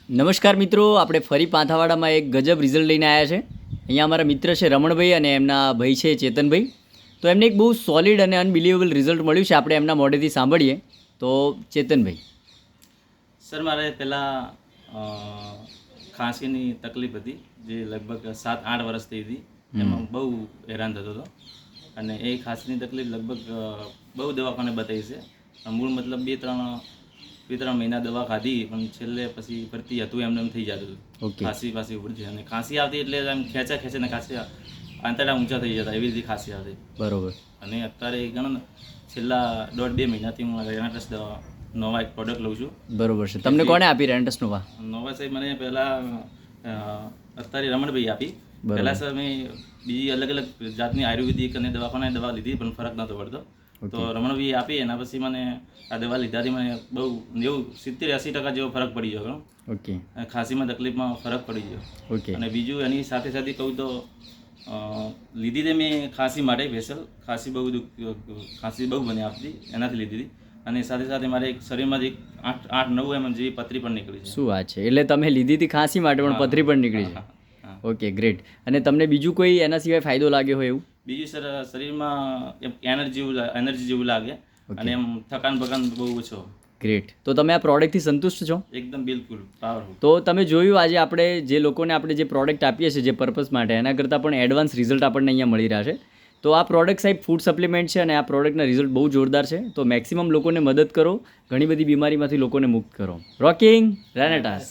નમસ્કાર મિત્રો, આપણે ફરી પાંથાવાડામાં એક ગજબ રિઝલ્ટ લઈને આવ્યા છે. અહીંયા અમારા મિત્ર છે રમણભાઈ અને એમના ભાઈ છે ચેતનભાઈ. તો એમને એક બહુ સોલિડ અને અનબિલિવેબલ રિઝલ્ટ મળ્યું છે. આપણે એમના મોઢેથી સાંભળીએ. તો ચેતનભાઈ. સર, મારે પહેલાં ખાંસીની તકલીફ હતી જે લગભગ 7-8 વર્ષથી હતી. એમાં બહુ હેરાન થતો હતો અને એ ખાંસીની તકલીફ લગભગ બહુ દવાખાને બતાવી છે. મૂળ મતલબ 2-3 મહિના દવા ખાધી, પણ છેલ્લે પછી ફરતી હતું એમને એમ થઈ જતું હતું. ખાંસી ઉપરથી અને ખાંસી આવતી એટલે આમ ખેંચે ને ખાંસી આંતરડા ઊંચા થઈ જતા, એવી રીતે ખાંસી આવતી. બરોબર. અને અત્યારે ગણ છેલ્લા 1.5-2 મહિનાથી હું રેનાટસ દવા નોવા એક પ્રોડક્ટ લઉં છું. બરોબર છે. તમને કોણે આપી રેનાટસ નોવા? નોવા સાહેબ મને પહેલાં અત્યારે રમણભાઈ આપી. પહેલાં સર મેં બીજી અલગ અલગ જાતની આયુર્વેદિક અને દવાખાને દવા લીધી, પણ ફરક નહોતો પડતો. તો રમણભાઈ આપી, એના પછી મને આ દવા લીધાથી મને બહુ 70-80% જેવો ફરક પડી ગયો. ઓકે. ખાંસીમાં તકલીફમાં ફરક પડી ગયો. ઓકે. અને બીજું એની સાથે સાથે કહું તો લીધી હતી મેં ખાંસી માટે સ્પેશિયલ. ખાંસી બહુ મને આપતી, એનાથી લીધી હતી. અને સાથે સાથે મારે એક શરીરમાંથી 8-9 mm જેવી પથરી પણ નીકળી છે. શું વાત છે! એટલે તમે લીધી હતી ખાંસી માટે, પણ પથરી પણ નીકળી છે. Okay, great. અને તમને બીજું કોઈ એના સિવાય ફાયદો લાગ્યો હોય એવું? બીજું સર, શરીરમાં એનર્જી જેવું લાગે અને એમ થકાન બહુ ઓછો. ગ્રેટ. તો તમે આ પ્રોડક્ટથી સંતુષ્ટ છો? એકદમ બિલકુલ પાવરફુલ. તો તમે જોયું આજે આપણે જે લોકોને આપણે જે પ્રોડક્ટ આપીએ છીએ જે પર્પઝ માટે, એના કરતાં પણ એડવાન્સ રિઝલ્ટ આપણને અહીંયા મળી રહ્યા છે. તો આ પ્રોડક્ટ સાહેબ ફૂડ સપ્લિમેન્ટ છે અને આ પ્રોડક્ટના રિઝલ્ટ બહુ જોરદાર છે. તો મેક્સિમમ લોકોને મદદ કરો, ઘણી બધી બીમારીમાંથી લોકોને મુક્ત કરો. રોકિંગ રેનાટસ.